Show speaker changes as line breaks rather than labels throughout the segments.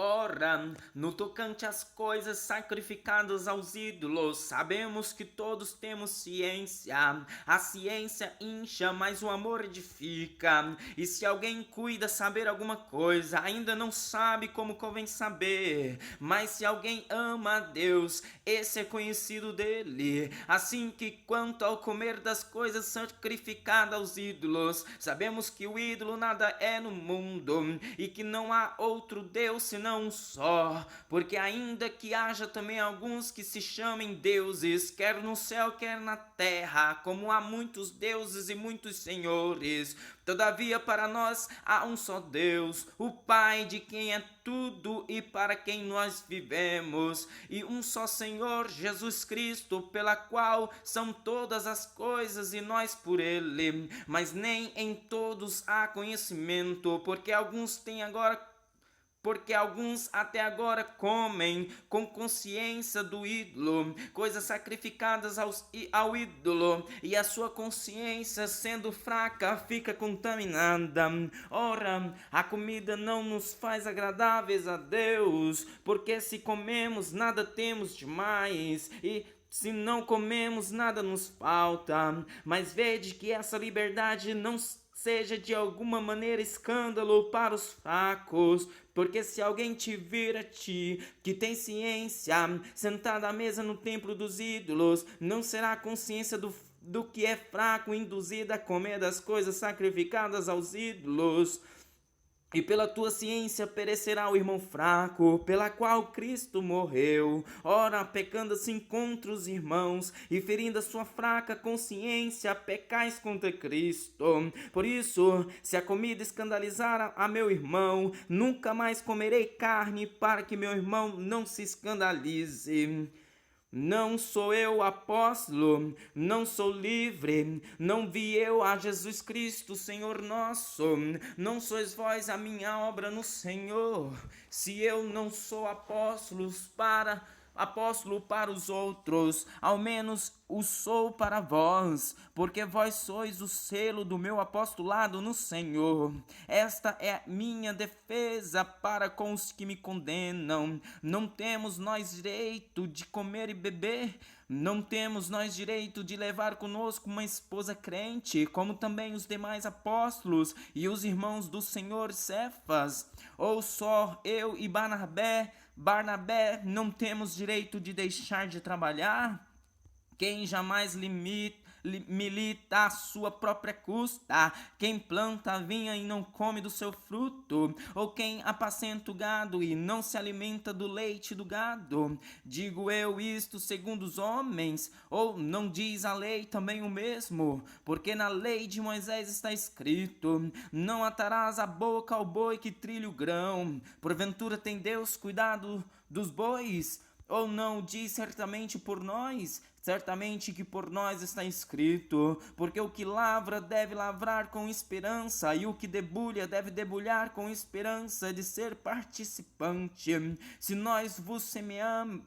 Ora, no tocante às coisas sacrificadas aos ídolos, sabemos que todos temos ciência. A ciência incha, mas o amor edifica. E se alguém cuida saber alguma coisa, ainda não sabe como convém saber. Mas se alguém ama a Deus, esse é conhecido dele. Assim que quanto ao comer das coisas sacrificadas aos ídolos, sabemos que o ídolo nada é no mundo e que não há outro Deus senão um só, porque ainda que haja também alguns que se chamem deuses, quer no céu, quer na terra, como há muitos deuses e muitos senhores, todavia para nós há um só Deus, o Pai, de quem é tudo e para quem nós vivemos, e um só Senhor, Jesus Cristo, pela qual são todas as coisas e nós por ele. Mas nem em todos há conhecimento, porque alguns até agora comem com consciência do ídolo, coisas sacrificadas ao ídolo, e a sua consciência, sendo fraca, fica contaminada. Ora, a comida não nos faz agradáveis a Deus, porque se comemos, nada temos demais, e se não comemos, nada nos falta. Mas vede que essa liberdade não seja de alguma maneira escândalo para os fracos, porque se alguém te vir a ti, que tem ciência, sentado à mesa no templo dos ídolos, não será a consciência do que é fraco induzida a comer das coisas sacrificadas aos ídolos. E pela tua ciência perecerá o irmão fraco, pela qual Cristo morreu. Ora, pecando assim contra os irmãos, e ferindo a sua fraca consciência, pecais contra Cristo. Por isso, se a comida escandalizar a meu irmão, nunca mais comerei carne, para que meu irmão não se escandalize. Não sou eu apóstolo, não sou livre, não vi eu a Jesus Cristo, Senhor nosso, não sois vós a minha obra no Senhor. Se eu não sou apóstolo para os outros, ao menos o sou para vós, porque vós sois o selo do meu apostolado no Senhor. Esta é minha defesa para com os que me condenam. Não temos nós direito de comer e beber, não temos nós direito de levar conosco uma esposa crente, como também os demais apóstolos e os irmãos do Senhor Cefas, ou só eu e Barnabé não temos direito de deixar de trabalhar? Quem jamais milita à sua própria custa, quem planta a vinha e não come do seu fruto, ou quem apacenta o gado e não se alimenta do leite do gado? Digo eu isto segundo os homens, ou não diz a lei também o mesmo? Porque na lei de Moisés está escrito: não atarás a boca ao boi que trilha o grão. Porventura tem Deus cuidado dos bois? Ou não diz certamente por nós? Certamente que por nós está escrito: porque o que lavra deve lavrar com esperança, e o que debulha deve debulhar com esperança de ser participante. Se nós vos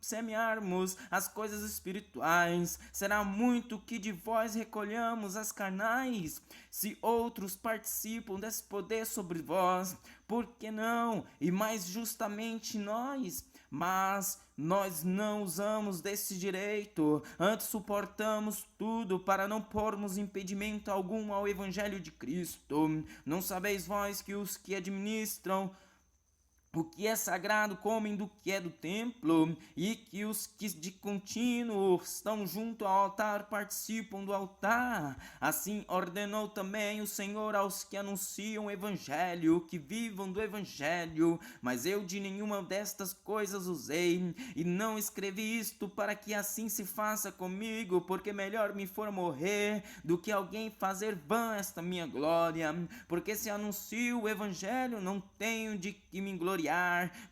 semearmos as coisas espirituais, será muito que de vós recolhamos as carnais. Se outros participam desse poder sobre vós, por que não? E mais justamente nós. Mas nós não usamos desse direito, antes suportamos tudo para não pormos impedimento algum ao Evangelho de Cristo. Não sabeis vós que os que administram o que é sagrado comem do que é do templo, e que os que de contínuo estão junto ao altar participam do altar? Assim ordenou também o Senhor aos que anunciam o Evangelho, que vivam do Evangelho. Mas eu de nenhuma destas coisas usei, e não escrevi isto para que assim se faça comigo, porque melhor me for morrer do que alguém fazer vã esta minha glória. Porque se anuncio o Evangelho, não tenho de que me gloriar,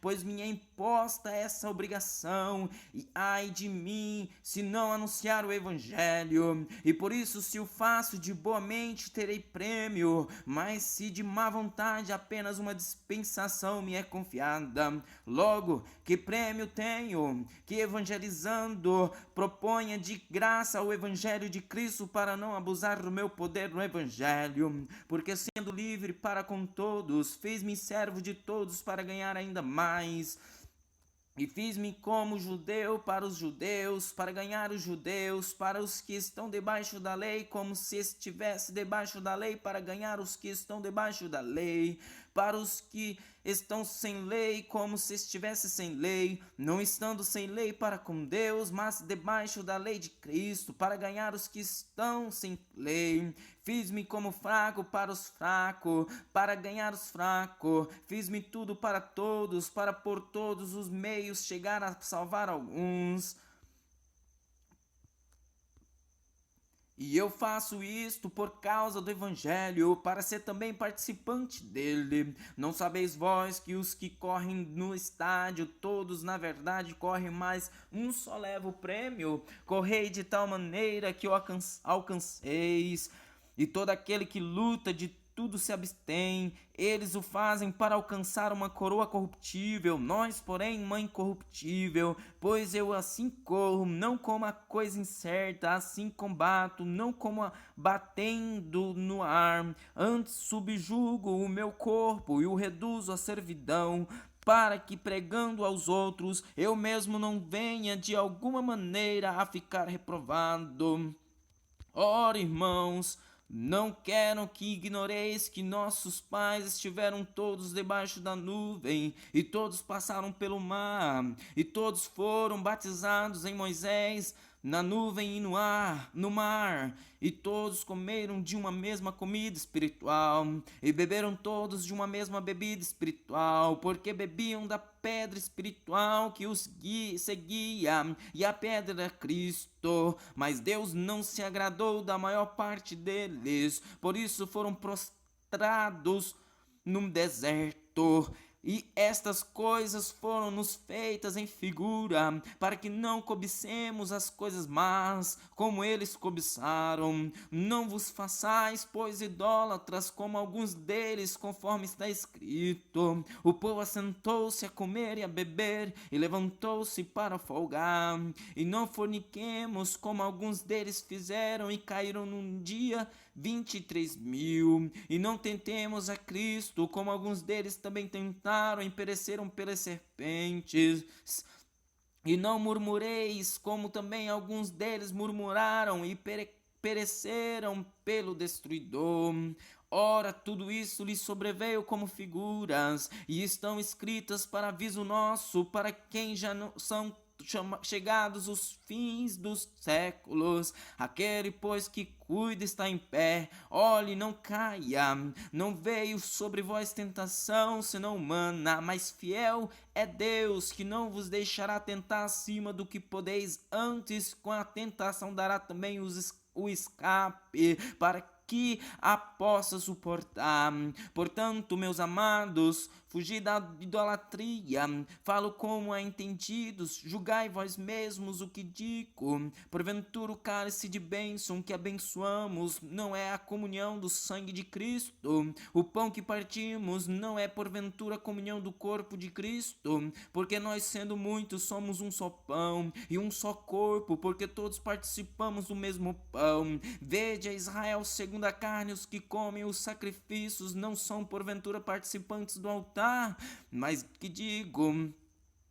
pois me é imposta essa obrigação, e ai de mim se não anunciar o Evangelho. E por isso, se o faço de boa mente, terei prêmio, mas se de má vontade, apenas uma dispensação me é confiada. Logo, que prêmio tenho? Que evangelizando proponha de graça o Evangelho de Cristo, para não abusar do meu poder no Evangelho. Porque sendo livre para com todos, fez-me servo de todos para ganhar ganhar ainda mais. E fiz-me como judeu para os judeus, para ganhar os judeus, para os que estão debaixo da lei, como se estivesse debaixo da lei, para ganhar os que estão debaixo da lei, para os que estão sem lei, como se estivesse sem lei, não estando sem lei para com Deus, mas debaixo da lei de Cristo, para ganhar os que estão sem lei. Fiz-me como fraco para os fracos, para ganhar os fracos. Fiz-me tudo para todos, para por todos os meios chegar a salvar alguns. E eu faço isto por causa do Evangelho, para ser também participante dele. Não sabeis vós que os que correm no estádio, todos na verdade correm, mas um só leva o prêmio? Correi de tal maneira que o alcanceis. E todo aquele que luta de tudo se abstém, eles o fazem para alcançar uma coroa corruptível, nós, porém, uma incorruptível. Pois eu assim corro, não como a coisa incerta, assim combato, não como batendo no ar. Antes subjugo o meu corpo e o reduzo à servidão, para que, pregando aos outros, eu mesmo não venha de alguma maneira a ficar reprovado. Ora, irmãos, não quero que ignoreis que nossos pais estiveram todos debaixo da nuvem, e todos passaram pelo mar, e todos foram batizados em Moisés, na nuvem e no mar, e todos comeram de uma mesma comida espiritual, e beberam todos de uma mesma bebida espiritual, porque bebiam da pedra espiritual que os seguia, e a pedra era Cristo. Mas Deus não se agradou da maior parte deles, por isso foram prostrados no deserto. E estas coisas foram-nos feitas em figura, para que não cobicemos as coisas más, como eles cobiçaram. Não vos façais, pois, idólatras, como alguns deles, conforme está escrito. O povo assentou-se a comer e a beber, e levantou-se para folgar. E não forniquemos, como alguns deles fizeram, e caíram num dia 23.000. E não tentemos a Cristo, como alguns deles também tentaram e pereceram pelas serpentes. E não murmureis, como também alguns deles murmuraram e pereceram pelo destruidor. Ora, tudo isso lhes sobreveio como figuras, e estão escritas para aviso nosso, para quem já não são chegados os fins dos séculos. Aquele, pois, que cuida está em pé, olhe, não caia. Não veio sobre vós tentação, senão humana, mas fiel é Deus, que não vos deixará tentar acima do que podeis, antes com a tentação dará também o escape, para que a possa suportar. Portanto, meus amados, fugi da idolatria. Falo como a entendidos, julgai vós mesmos o que digo. Porventura o cálice de bênção que abençoamos não é a comunhão do sangue de Cristo? O pão que partimos não é porventura a comunhão do corpo de Cristo? Porque nós, sendo muitos, somos um só pão e um só corpo, porque todos participamos do mesmo pão. Vede a Israel segundo a carne, os que comem os sacrifícios não são porventura participantes do altar, mas que digo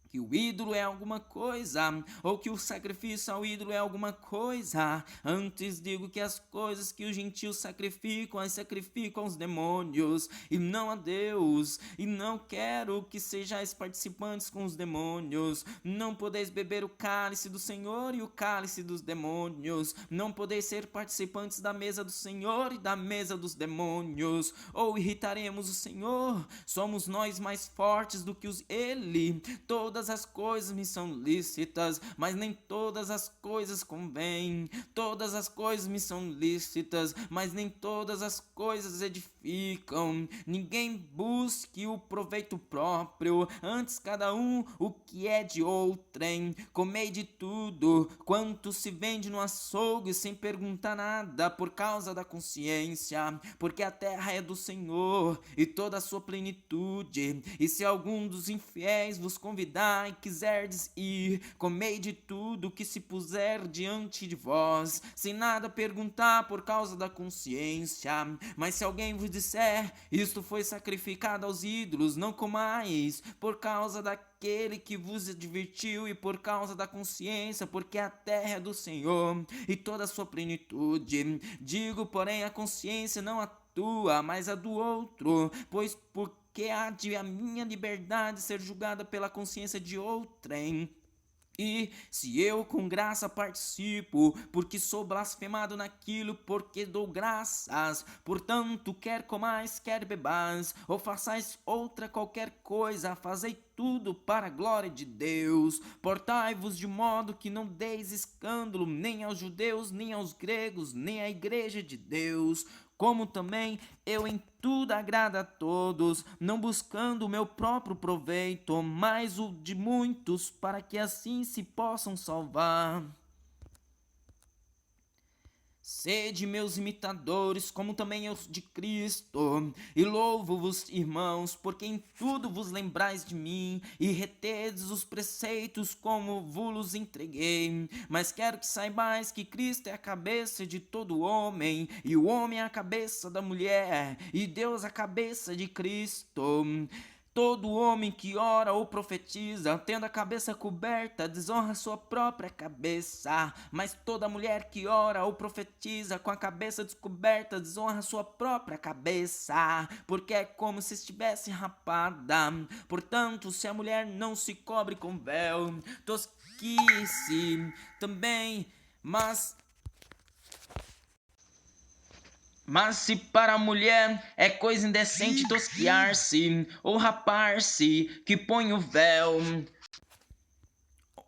que o ídolo é alguma coisa, ou que o sacrifício ao ídolo é alguma coisa. Antes digo que as coisas que os gentios sacrificam, as sacrificam aos demônios, e não a Deus. E não quero que sejais participantes com os demônios. Não podeis beber o cálice do Senhor e o cálice dos demônios. Não podeis ser participantes da mesa do Senhor e da mesa dos demônios. Ou irritaremos o Senhor? Somos nós mais fortes do que ele? Todas as coisas me são lícitas, mas nem todas as coisas convêm. Todas as coisas me são lícitas, mas nem todas as coisas edificam. Ninguém busque o proveito próprio, antes cada um o que é de outrem. Comei de tudo quanto se vende no açougue, sem perguntar nada, por causa da consciência, porque a terra é do Senhor e toda a sua plenitude. E se algum dos infiéis vos convidar vai quiserdes ir, comei de tudo que se puser diante de vós, sem nada perguntar por causa da consciência. Mas se alguém vos disser, isto foi sacrificado aos ídolos, não comais, por causa daquele que vos advertiu e por causa da consciência, porque a terra é do Senhor e toda a sua plenitude. Digo, porém, a consciência não a tua, mas a do outro, pois porque há de a minha liberdade ser julgada pela consciência de outrem? E se eu com graça participo, porque sou blasfemado naquilo, porque dou graças, portanto, quer comais, quer bebais, ou façais outra qualquer coisa, fazei tudo para a glória de Deus. Portai-vos de modo que não deis escândalo, nem aos judeus, nem aos gregos, nem à igreja de Deus, como também eu em tudo agrado a todos, não buscando o meu próprio proveito, mas o de muitos, para que assim se possam salvar. Sede meus imitadores, como também eu de Cristo, e louvo-vos, irmãos, porque em tudo vos lembrais de mim, e retedes os preceitos como vos entreguei. Mas quero que saibais que Cristo é a cabeça de todo homem, e o homem é a cabeça da mulher, e Deus a cabeça de Cristo. Todo homem que ora ou profetiza, tendo a cabeça coberta, desonra sua própria cabeça. Mas toda mulher que ora ou profetiza com a cabeça descoberta, desonra sua própria cabeça, porque é como se estivesse rapada. Portanto, se a mulher não se cobre com véu, tosquice também, mas se para a mulher é coisa indecente tosquiar-se ou rapar-se, que põe o véu.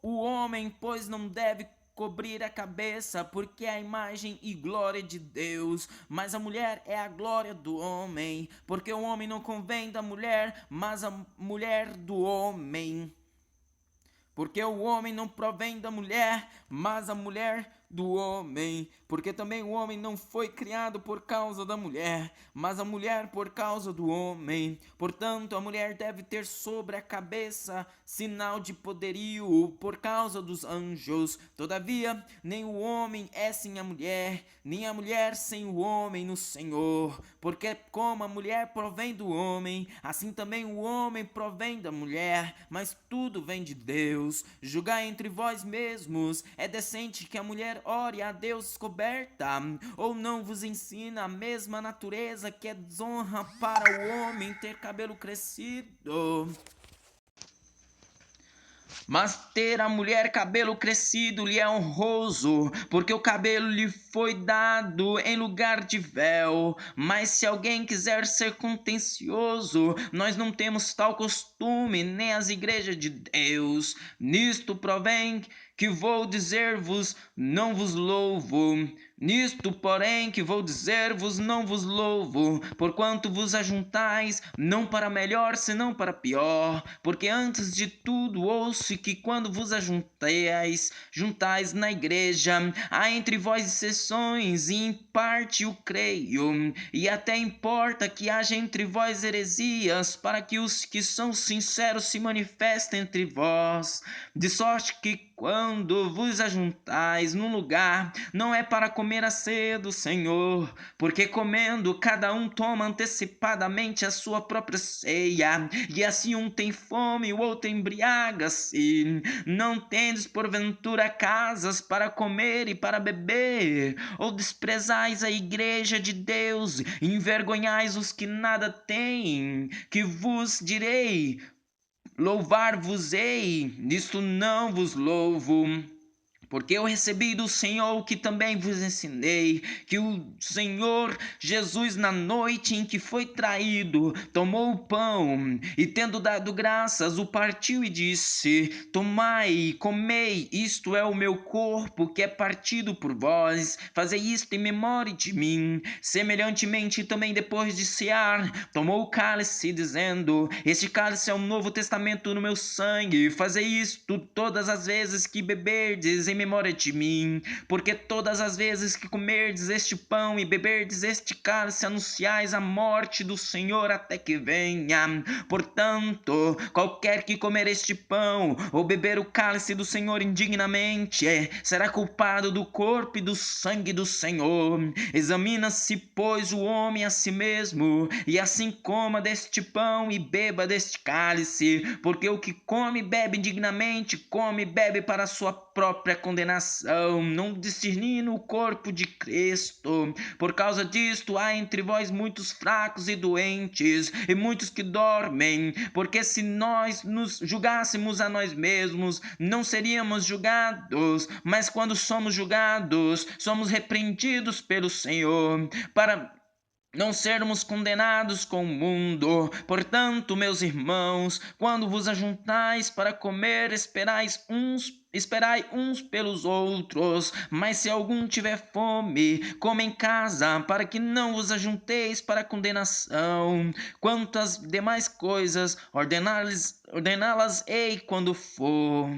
O homem, pois, não deve cobrir a cabeça, porque é a imagem e glória de Deus, mas a mulher é a glória do homem, porque o homem não convém da mulher, mas a mulher do homem. Porque o homem não provém da mulher, mas a mulher do homem. Porque também o homem não foi criado por causa da mulher, mas a mulher por causa do homem. Portanto, a mulher deve ter sobre a cabeça sinal de poderio por causa dos anjos. Todavia, nem o homem é sem a mulher, nem a mulher sem o homem no Senhor. Porque como a mulher provém do homem, assim também o homem provém da mulher, mas tudo vem de Deus. Julgai entre vós mesmos, é decente que a mulher ore a Deus descoberta, ou não vos ensina a mesma natureza que é desonra para o homem ter cabelo crescido? Mas ter a mulher cabelo crescido lhe é honroso, porque o cabelo lhe foi dado em lugar de véu. Mas se alguém quiser ser contencioso, nós não temos tal costume, nem as igrejas de Deus. Nisto provém que vou dizer-vos, não vos louvo. Nisto, porém, que vou dizer-vos, não vos louvo, porquanto vos ajuntais, não para melhor, senão para pior. Porque antes de tudo ouço que quando vos juntais na igreja, há entre vós exceções, e em parte o creio, e até importa que haja entre vós heresias, para que os que são sinceros se manifestem entre vós, de sorte que quando vos ajuntais num lugar, não é para comer a ceia do Senhor, porque comendo cada um toma antecipadamente a sua própria ceia, e assim um tem fome e o outro embriaga-se. Não tendes porventura casas para comer e para beber? Ou desprezais a igreja de Deus, e envergonhais os que nada têm? Que vos direi? Louvar-vos-ei, nisto não vos louvo. Porque eu recebi do Senhor o que também vos ensinei, que o Senhor Jesus, na noite em que foi traído, tomou o pão e, tendo dado graças, o partiu e disse: tomai, comei, isto é o meu corpo, que é partido por vós, fazei isto em memória de mim. Semelhantemente também, depois de cear, tomou o cálice, dizendo: este cálice é um novo testamento no meu sangue, fazei isto todas as vezes que beberdes em em memória de mim. Porque todas as vezes que comerdes este pão e beberdes este cálice, anunciais a morte do Senhor até que venha. Portanto, qualquer que comer este pão ou beber o cálice do Senhor indignamente, será culpado do corpo e do sangue do Senhor. Examina-se, pois, o homem a si mesmo, e assim coma deste pão e beba deste cálice, porque o que come e bebe indignamente, come e bebe para a sua própria condenação, não discernindo o corpo de Cristo. Por causa disto, há entre vós muitos fracos e doentes, e muitos que dormem, porque se nós nos julgássemos a nós mesmos, não seríamos julgados, mas quando somos julgados, somos repreendidos pelo Senhor, para não sermos condenados com o mundo. Portanto, meus irmãos, quando vos ajuntais para comer, esperai uns pelos outros. Mas se algum tiver fome, coma em casa, para que não vos ajunteis para condenação. Quanto às demais coisas, ordená-las-ei quando for.